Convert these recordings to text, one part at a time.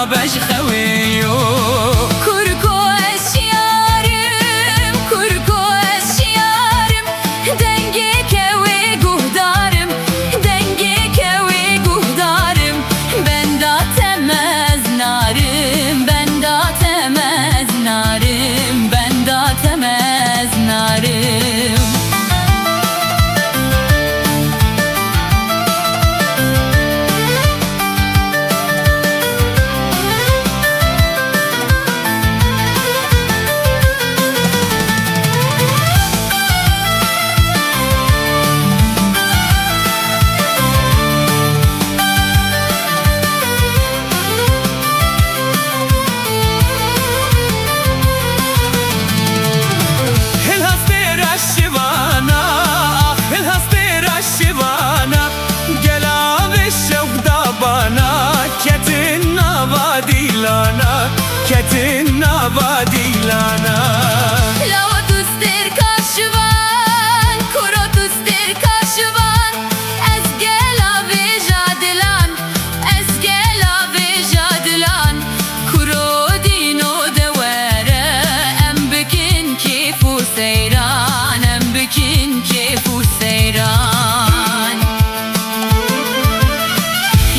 بج خویو کرکو اشیارم کرکو اشیارم دنگی کوی گهدارم دنگی کوی گهدارم بندا تمز نارم بندا تمز نارم بندا تمز نارم Ketin nabadilana Lava tüstir kaşıvan kuro tüstir kaşıvan Ezgela ve jadilan ezgela ve jadilan Kuro dino devere embikin kefu seyran embikin kefu seyran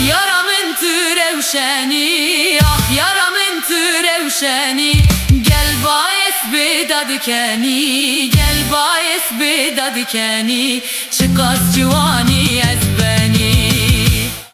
Yaramın türevşeni ah yaramın türevşeni Gel bayes bedadikeni Gel bayes bedadikeni Çıkas civani ez beni